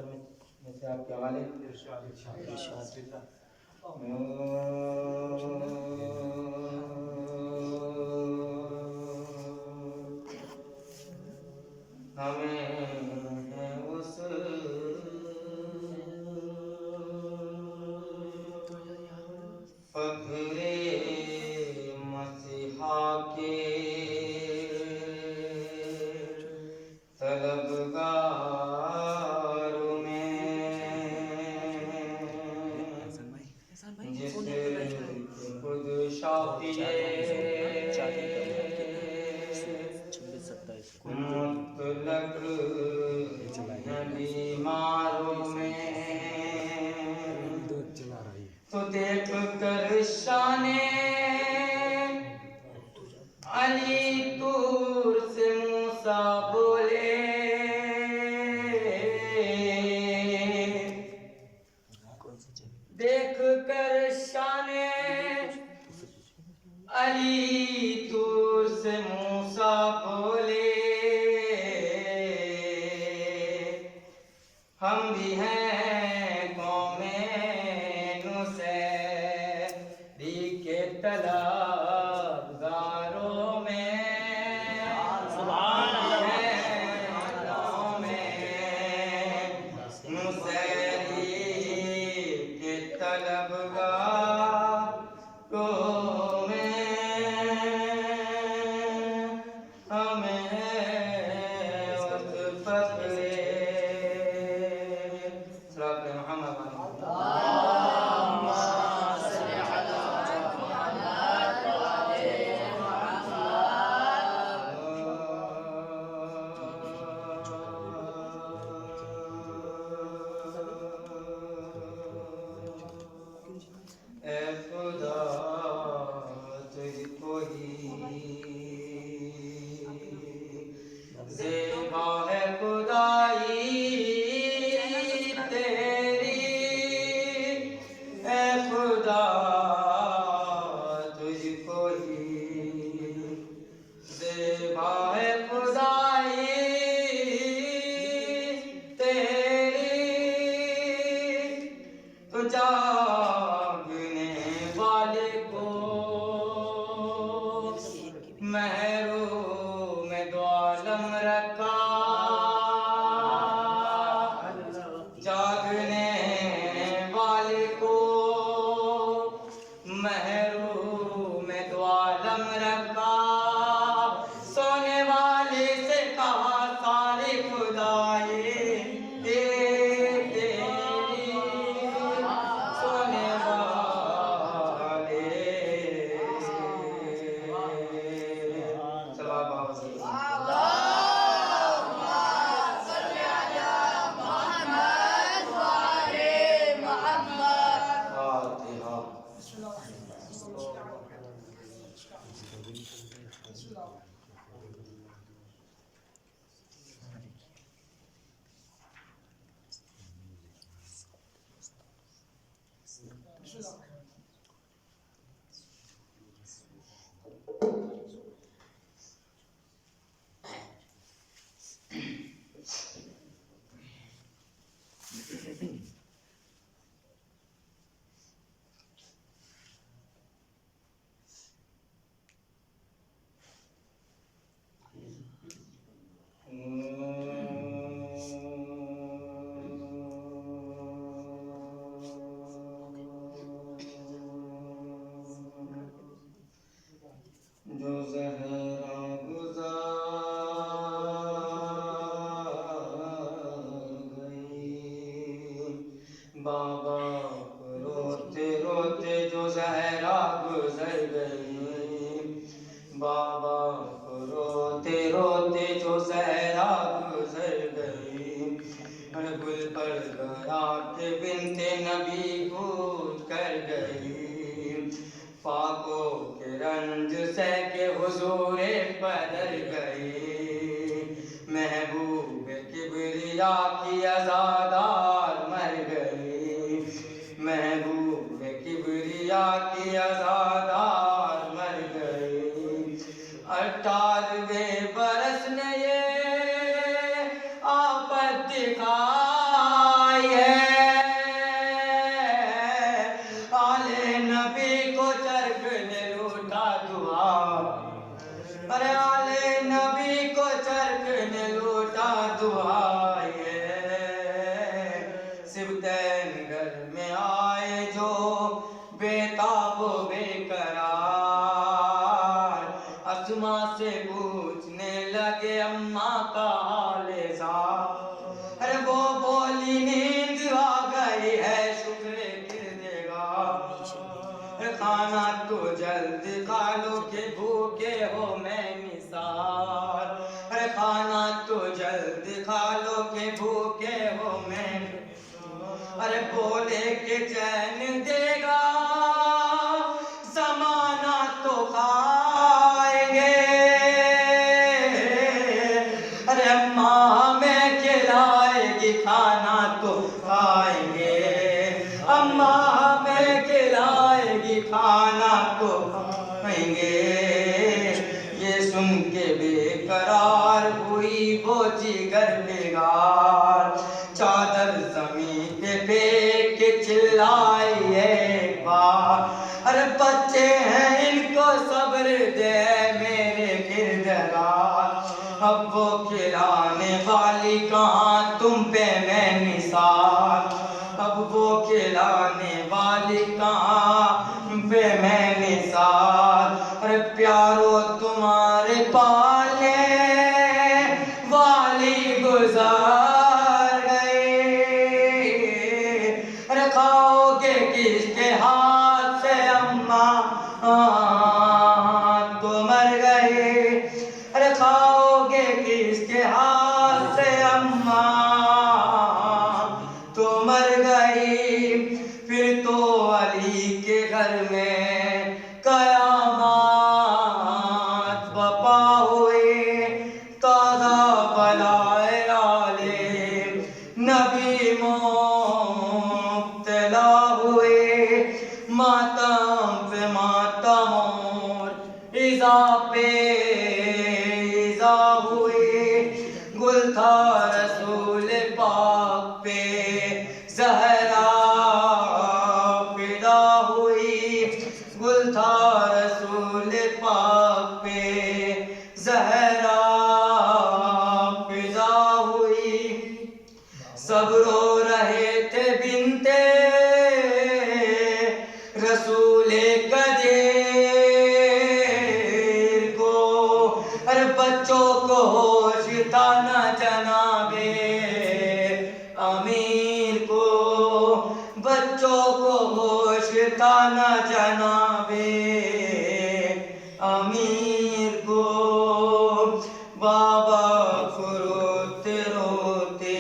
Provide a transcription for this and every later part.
میں سے آپ کے حوالے بیماروں میں تو دیکھ کر شان علی طور سے موسیٰ بولے دیکھ کر شان علی طور سے موسیٰ بولے ہم بھی ہیں قوم نصیری کے طلبگاروں میں قوم نصیری کے طلبگاروں میں ہمیں اس فخر اے خدا تجھ کو ہی زیبا ہے خدائی تیری اے خدا تجھ کو ہی زیبا ہے خدائی تیری تو جاگنے والے کو محروم دو عالم رکھا جاگنے والے کو محروم دو عالم رکھا سونے والے سے کہا ساری خدائی جو زہرا گزار گئی بابا روتے روتے جو زہرا گزر گئی بابا روتے روتے جو زہرا گزر گئی گل پر گیا کہ بنت نبی بھول کر گئی پاکوں کے رنج سہ کے حضور بدل گئی محبوب کبریا کی عزادار مر گئی محبوب کبریا کی عزادار مر گئی 18ویں برس نے یہ آفت دکھا جلد کھا لو کہ بھوکے ہو میں نثار ارے کھانا تو جلد کھا لو کہ بھوکے ہو میں ارے بولے کہ چین دے گا زمانہ تو کھائیں گے ارے اماں ہمیں کھلائے گی کھانا تو کھائیں گے اماں ہمیں کھلائے گی کھانا تو کھائیں گے یہ سن کے بے قرار ہوئی وہ جگر بگار چادر زمین پہ پھینک کے چلائی ایک بار ارے بچے ہیں ان کو صبر دے میرے کردگار اب وہ کھلانے والی کہاں تم پہ میں نثار اب وہ کھلانے والی کہاں پہ میں نثار ارے پیارو تمہارے پالنے والی گزار گئے ارے کھاؤ گے کس کے ہاتھ سے اماں تو مر گئے ارے کھاؤ گے کس کے ہاتھ سے اماں تو مر گئی پھر تو علی کے گھر میں قیامات بپا ہوئے تازہ بلائے آلے نبی مبتلا ہوئے ماتم پہ ماتم اور ایذا پہ ایذا ہوئے گل تھا رسول پاک پہ زہرا فدا ہوئی گل تھا رسول پاک پہ زہرا فدا ہوئی سب رو رہے تھے بنتے رسول قدیر کو ارے بچوں کو ہوش تھا نہ جناب امیر کو بچوں کو ہوش تھا نہ جناب امیر کو بابا کو روتے روتے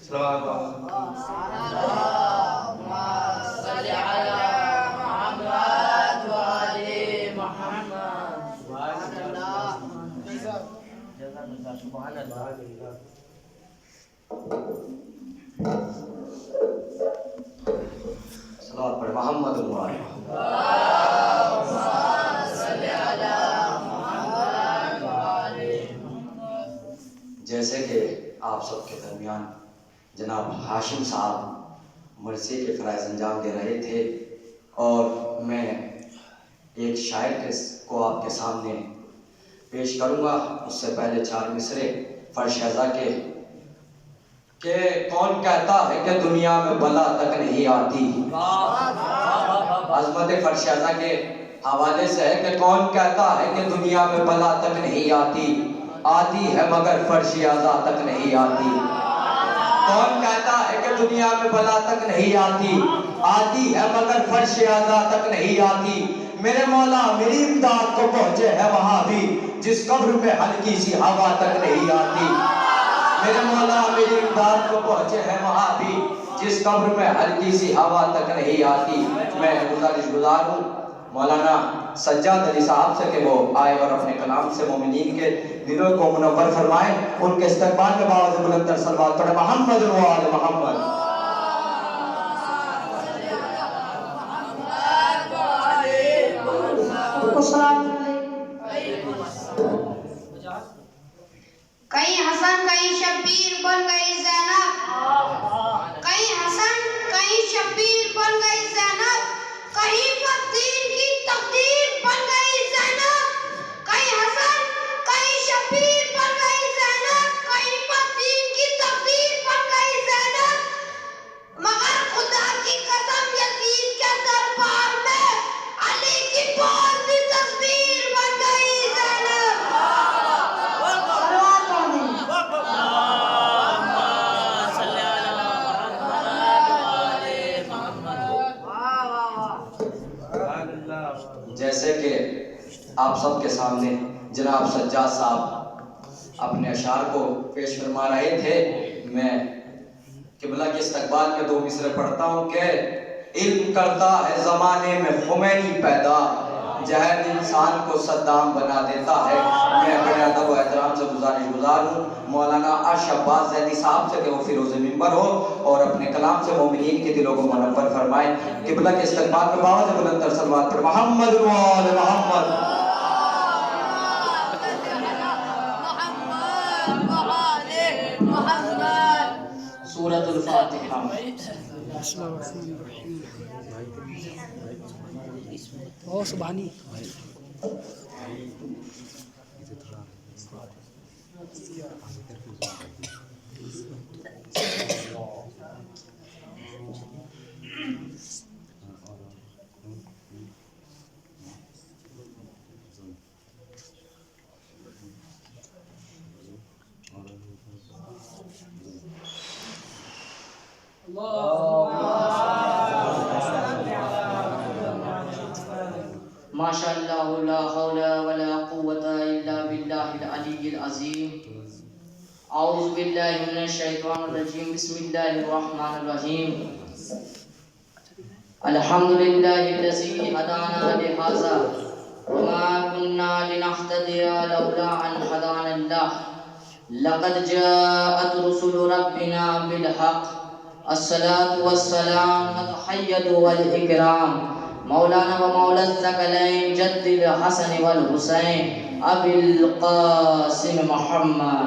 صلوات پڑھ محمد جیسے کہ آپ سب کے درمیان جناب ہاشم صاحب مرثیے کے فرائض انجام دے رہے تھے اور میں ایک شاعر کو آپ کے سامنے پیش کروں گا. اس سے پہلے 4 مصرے فرشیزہ کے کہ کون کہتا ہے کہ دنیا میں بلا تک نہیں آتی. عظمت فرشیزہ کے حوالے سے ہے کہ کون کہتا ہے کہ دنیا میں بلا تک نہیں آتی آتی ہے مگر فرشیزہ تک نہیں آتی. کون کہتا ہے کہ دنیا میں بلا تک نہیں آتی آتی ہے مگر فرشیزہ تک نہیں آتی. میرے مولا میری امداد کو پہنچے ہے وہاں بھی جس قبر میں ہلکی سی ہوا تک نہیں آتی. میرے مولا میری امداد کو پہنچے ہے وہاں بھی جس قبر میں ہلکی سی ہوا تک نہیں آتی. میں گزار ہوں مولانا سجاد علی صاحب سے کہ وہ آئے اور اپنے کلام سے مومنین کے دلوں کو منور فرمائیں. ان کے استقبال میں باوجود بلندر صلوات پڑھے محمد و آل محمد. کہیں حسن کہیں شبیر بن گئی زینب کہیں حسن کہیں شبیر بن گئی زینب کہیں فقیر کی تقدیر بن گئی زینب کہیں حسن کہیں شبیر بن گئی زینب کہیں فقیر کی تقدیر بن گئی زینب مگر خدا کی قسم یزید کے دربار میں علی کی بولتی تصویر بن گئی زینب. آپ سب کے سامنے جناب سجاد صاحب اپنے اشعار کو پیش فرما رہے تھے. میں قبلہ کے استقبال میں 2 مصرے پڑھتا ہوں کہ علم کرتا ہے زمانے میں خمینی پیدا، جہل انسان کو صدام بنا دیتا ہے. میں بڑے ادب و احترام سے گزار ہوں مولانا ارشد عباس زیدی صاحب سے کہ وہ فیروز منبر ہو اور اپنے کلام سے مومنین کے دلوں کو منور فرمائیں. قبلہ کے استقبال میں باوجہ بلند تر صلوات پر محمد و آل محمد. سورۃ الفاتحہ. سبحانی ماشاء اللہ لا حول ولا قوة الا باللہ العلی العظیم. اعوذ باللہ من الشیطان الرجیم. بسم اللہ الرحمن الرحیم. الحمد للہ الذی ہدانا لہذا وما كنا لنهتدی لولا ان هدانا اللہ. لقد جاءت رسل ربنا بالحق. الصلاة والسلام التحیۃ والاکرام مولانا و مولا الثقلین جد الحسن والحسین ابی القاسم محمد.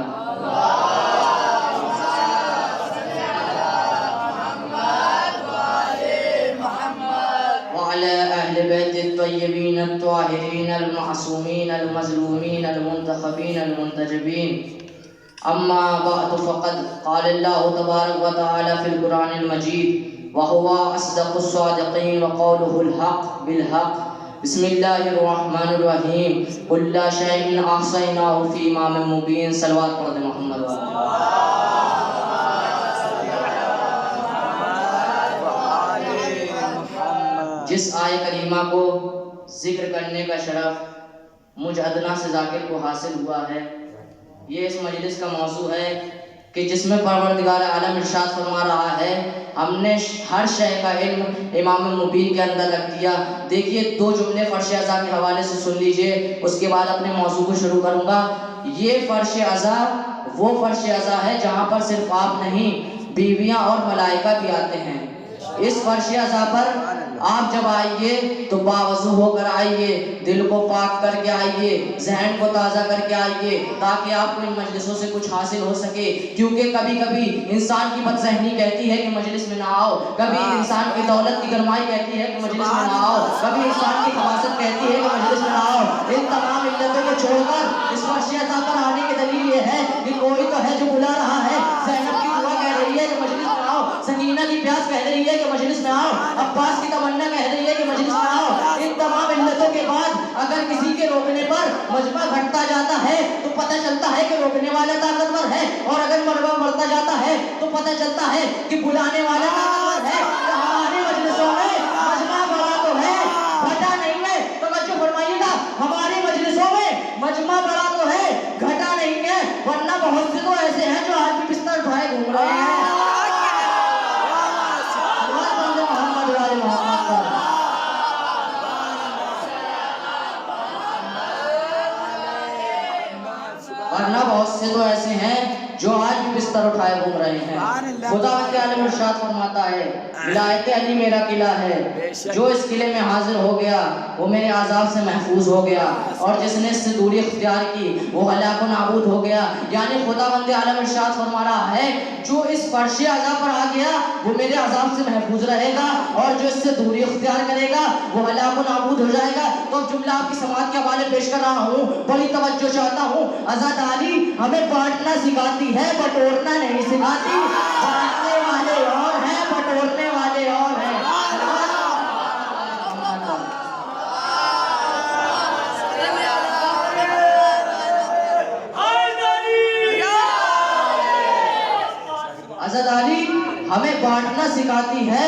وعلى أهل بيت الطيبين الطاهرين المعصومين المظلومين المنتخبين المنتجبين. أما بعد فقد قال الله تبارك وتعالى في القرآن المجيد وهو أصدق الصادقين وقوله الحق بالحق. بسم الله الرحمن الرحيم. كل شيء أحصيناه في إمام مبين. صلوات پڑھتے محمد جس آیہ کریمہ کو ذکر کرنے کا شرف مجھ ادنا سے ذاکر کو حاصل ہوا ہے، یہ اس مجلس کا موضوع ہے کہ جس میں پروردگار عالم ارشاد فرما رہا ہے ہم نے ہر شے کا علم امام مبین کے اندر رکھ دیا. دیکھیے 2 جملے فرش عزا کے حوالے سے سن لیجئے، اس کے بعد اپنے موضوع کو شروع کروں گا. یہ فرش عزا وہ فرش عزا ہے جہاں پر صرف آپ نہیں بیویاں اور ملائکہ بھی آتے ہیں. اس فرش عزا پر آپ جب آئیے تو باوضو ہو کر آئیے، دل کو پاک کر کے آئیے، ذہن کو تازہ کر کے آئیے تاکہ آپ کو ان مجلسوں سے کچھ حاصل ہو سکے. کیونکہ کبھی کبھی انسان کی بد ذہنی کہتی ہے کہ مجلس میں نہ آؤ، کبھی انسان کی دولت کی گرمائی کہتی ہے کہ مجلس میں نہ آؤ، کبھی انسان کی خباثت کہتی ہے کہ مجلس میں نہ آؤ. ان تمام علتوں کو چھوڑ کر اس فرش عزا پر آنے کی دلیل یہ ہے کہ کوئی تو ہے جو بلا رہا ہے. زینب کی دعا کہہ رہی ہے کہ مجلس میں آؤ، سکینہ کی پیاس کہہ رہی ہے کہ مجلس میں آؤ، عباس کی تمنا کہہ رہی ہے کہ مجلس میں آؤ. ان تمام علتوں کے بعد اگر کسی کے روکنے پر مجمع گھٹتا جاتا ہے تو پتہ چلتا ہے کہ روکنے والا طاقتور ہے، اور اگر مجمع بڑھتا جاتا ہے تو پتہ چلتا ہے کہ بلانے والا طاقتور ہے. ہماری مجلسوں میں مجمع بڑا تو ہے، گھٹا نہیں ہے. توجہ فرمائیے گا، ہماری مجلسوں میں مجمع بڑا تو ہے، گھٹا نہیں ہے. ورنہ بہت سے تو ایسے ہیں جو آج بھی بستر اٹھائے گھوم رہے ہیں. ورنہ بہت سے تو ایسے ہیں جو آج بھی بستر اٹھائے گھوم رہے ہیں. خداوند عالم ارشاد فرماتا ہے ولایت علی میرا قلعہ ہے، جو اس قلعے میں حاضر ہو گیا وہ میرے عذاب سے محفوظ ہو گیا، اور جس نے اس سے دوری اختیار کی وہ ہلاک و نابود ہو گیا. یعنی خداوند عالم ارشاد فرما رہا ہے جو اس فرش عزا پر آ گیا وہ میرے عذاب سے محفوظ رہے گا، اور جو اس سے دوری اختیار کرے گا وہ ہلاک و نابود ہو جائے گا. تو اب جملہ آپ کی سماعت کے حوالے پیش کر رہا ہوں، بڑی توجہ چاہتا ہوں. عزاداری ہمیں بانٹنا سکھاتی ہے، بٹورنا نہیں سکھاتی. بانٹنے والے اور ہیں، بٹورنے والے اور ہیں. عزاداری ہمیں بانٹنا سکھاتی ہے،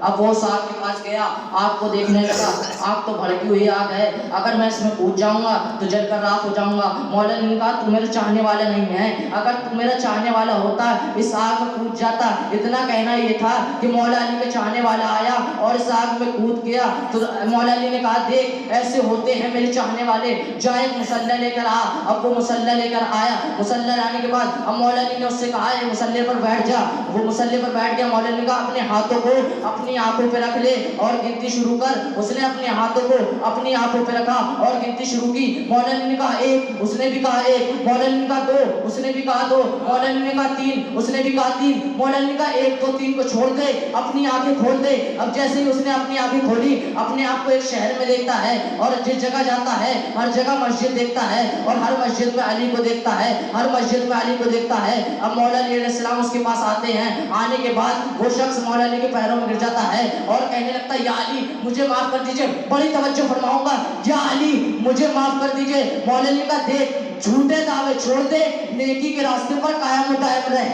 اب وہ اس آگ کے پاس گیا, آگ کو دیکھنے لگا, آگ تو بھڑکی ہوئی آگ ہے, اگر میں اس میں کود جاؤں گا تو جل کر راکھ ہو جاؤں گا. مولا علی نے کہا تو میرا چاہنے والا نہیں ہے, اگر تو میرا چاہنے والا ہوتا اس آگ میں کود جاتا. اتنا کہنا یہ تھا کہ مولا علی کا چاہنے والا آیا اور اس آگ میں کود گیا. تو مولا علی نے کہا دیکھ ایسے ہوتے ہیں میرے چاہنے والے, جا ایک مسلح لے کر آ. اب وہ مسلح لے کر آیا. مسلح لانے کے بعد اب مولا علی نے اس سے کہا یہ مسلح پر بیٹھ جا. وہ مسلح پر بیٹھ گیا. مولا علی نے کہا اپنے ہاتھوں کو اپنی آنکھوں پہ رکھ لے اور گنتی شروع کر. اس نے اپنے ہاتھوں کو اپنی آنکھوں پہ رکھا اور گنتی شروع کی. مولا علی نے کہا ایک, اس نے بھی کہا ایک. مولا علی نے کہا دو, اس نے بھی کہا دو. مولا علی نے کہا تین, اس نے بھی کہا تین. مولا علی نے کہا ایک دو تین کو چھوڑ دے, اپنی آنکھیں کھول دے. اب جیسے ہی اس نے اپنی آنکھیں کھولی, اپنے آپ کو ایک شہر میں دیکھتا ہے اور جس جگہ جاتا ہے ہر جگہ مسجد دیکھتا ہے اور ہر مسجد میں علی کو دیکھتا ہے, ہر مسجد میں علی کو دیکھتا ہے. اب مولا علی علیہ السلام اس کے پاس آتے ہیں. آنے کے بعد وہ شخص مولا علی کے پیروں میں گر جاتا ہے اور کہنے لگتا ہے یا علی مجھے معاف کر دیجئے, بڑی توجہ فرماؤں گا, یا علی مجھے معاف کر دیجئے. مولا علی کا دیکھ جھوٹے دعوے چھوڑ دے, نیکی کے راستے پر قائم و دائم رہے.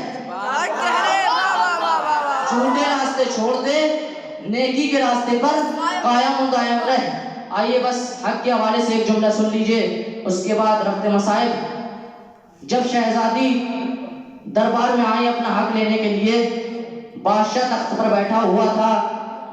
جھوٹے راستے چھوڑ دے, نیکی کے راستے پر قائم و دائم رہے. آئیے بس حق کے حوالے سے ایک جملہ سن لیجئے, اس کے بعد رفت مسائب. جب شہزادی دربار میں آئی اپنا حق لینے کے لیے, بادشاہ تخت پر بیٹھا ہوا تھا,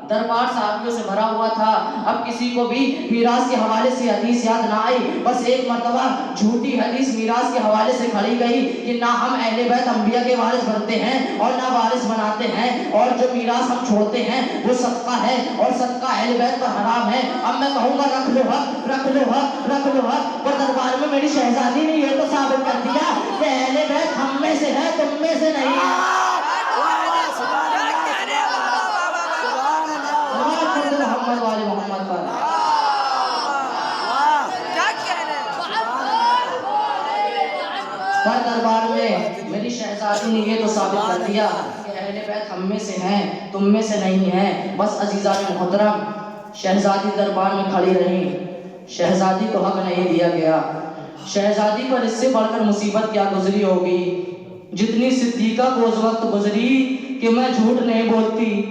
دربار صحابیوں سے بھرا ہوا تھا. اب کسی کو بھی میراث کے حوالے سے حدیث یاد نہ آئی. بس ایک مرتبہ جھوٹی حدیث میراث کے حوالے سے کھڑی گئی کہ نہ ہم اہل بیت انبیاء کے وارث بنتے ہیں اور نہ وارث بناتے ہیں, اور جو میراث ہم چھوڑتے ہیں وہ صدقہ ہے اور صدقہ اہل بیت پر حرام ہے. اب میں کہوں گا رکھ لو حق, رکھ لو حق, رکھ لو حق. پر دربار میں میری شہزادی نے یہ تو ثابت کر دیا کہ اہل بیت ہم میں سے ہے, تم میں سے نہیں ہے. محمد والے محمد پر دربار میں میری شہزادی نے یہ تو ثابت کر دیا کہ اہل بیت ہم میں سے ہیں, تم میں سے نہیں ہیں. بس عزیزان محترم, شہزادی دربار میں کھڑی رہی. شہزادی کو حق نہیں دیا گیا. شہزادی پر اس سے بڑھ کر مصیبت کیا گزری ہوگی جتنی صدیقہ کو اس وقت گزری کہ میں جھوٹ نہیں بولتی.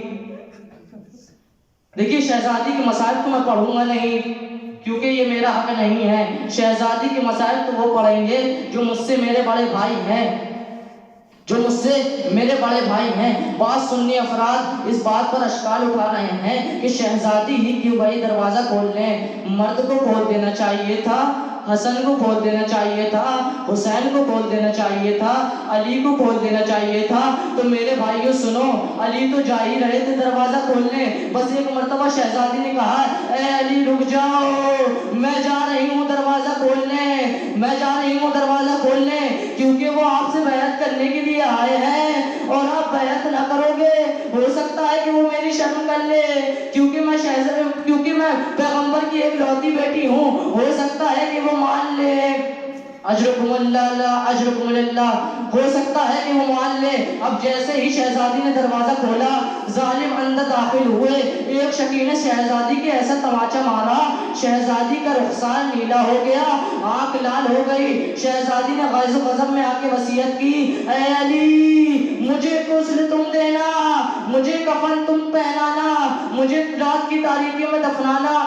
دیکھیے شہزادی کے مسائل کو میں پڑھوں گا نہیں کیونکہ یہ میرا حق نہیں ہے. شہزادی کے مسائل تو وہ پڑھیں گے جو مجھ سے میرے بڑے بھائی ہیں, جو مجھ سے میرے بڑے بھائی ہیں. بعض سنی افراد اس بات پر اشکال اٹھا رہے ہیں کہ شہزادی ہی کیوں بھائی دروازہ کھول لیں, مرد کو کھول دینا چاہیے تھا, حسن کو کھول دینا چاہیے تھا, حسین کو کھول دینا چاہیے تھا, علی کو کھول دینا چاہیے تھا. تو میرے بھائیو سنو, علی تو جا ہی رہے تھے دروازہ کھولنے. بس ایک مرتبہ شہزادی نے کہا اے علی رک جاؤ, میں جا رہی ہوں دروازہ کھولنے, میں جا رہی ہوں دروازہ کھولنے, کیونکہ وہ آپ سے بیعت کرنے کے لیے آئے ہیں اور آپ بیعت نہ کرو گے ہو سکتا ہے کہ وہ میری شرم کر لے, کیونکہ میں پیغمبر کی ایک لوتی بیٹی ہوں, ہو سکتا ہے کہ وہ مان لے. اجرکم اللہ اجرکم اللہ, ہو سکتا ہے کہ وہ مان لے. اب جیسے ہی شہزادی نے دروازہ کھولا, ظالم اندر داخل ہوئے. ایک شکی نے شہزادی کے ایسا تماچا مارا, شہزادی کا رخسار نیلا ہو گیا, آنکھ لال ہو گئی. شہزادی نے غیظ و غضب میں آ کے وصیت کی اے علی مجھے غسل تم دینا, مجھے کفن تم پہنانا, مجھے رات کی تاریکی میں دفنانا.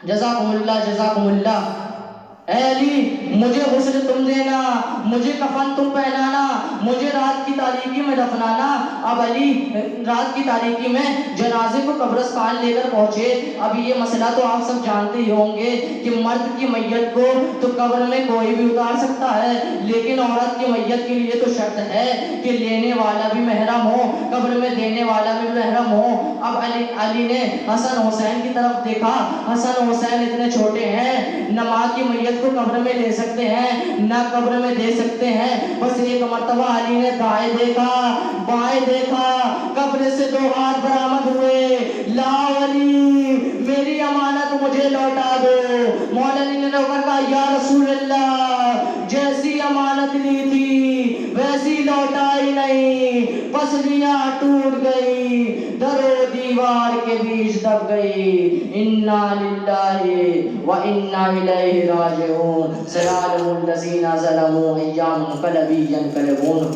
جزاکم اللہ جزاکم اللہ. اے علی مجھے غسل تم دینا, مجھے کفن تم پہنانا, مجھے رات کی تاریکی میں دفنانا. اب علی رات کی تاریکی میں جنازے کو قبرستان لے کر پہنچے. اب یہ مسئلہ تو آپ سب جانتے ہی ہوں گے کہ مرد کی میت کو تو قبر میں کوئی بھی اتار سکتا ہے, لیکن عورت کی میت کے لیے تو شرط ہے کہ لینے والا بھی محرم ہو, قبر میں دینے والا بھی محرم ہو. اب علی نے حسن حسین کی طرف دیکھا. حسن حسین اتنے چھوٹے ہیں, نہ ماں کی میت کو قبر میں لے سکتے ہیں نہ قبر میں دے سکتے ہیں. بس ایک مرتبہ علی نے دائیں دیکھا بائیں دیکھا, قبر سے دو ہاتھ برآمد ہوئے, لاؤ علی میری امانت مجھے لوٹا دو. مولا علی نے روکر کہا یا رسول اللہ جیسی امانت لی تھی ویسی لوٹائی نہیں, پسلیاں ٹوٹ گئی, در و دیوار کے بیچ دب گئی. انا للہ و انا الیہ راجعون. سلام الذین ظلموا ایام قلبی ینقلبون.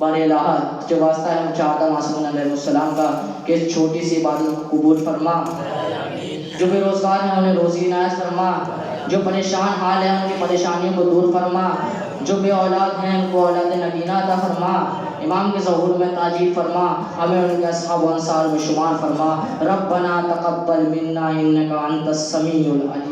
بار الہ جو واسطہ ہے مجھے آدم معصومین علیہ السلام کا کہ اس چھوٹی سی عبادت کو قبول فرما. جو بے روزگار ہیں انہیں روزی عنایت فرما. جو پریشان حال ہیں ان کی پریشانیوں کو دور فرما. جو بے اولاد ہیں ان کو اولاد نگینہ عطا فرما. امام کے ظہور میں تاجیل فرما. ہمیں ان کے اصحاب و انصار میں شمار فرما. ربنا تقبل منا انک انت السمیع العلیم.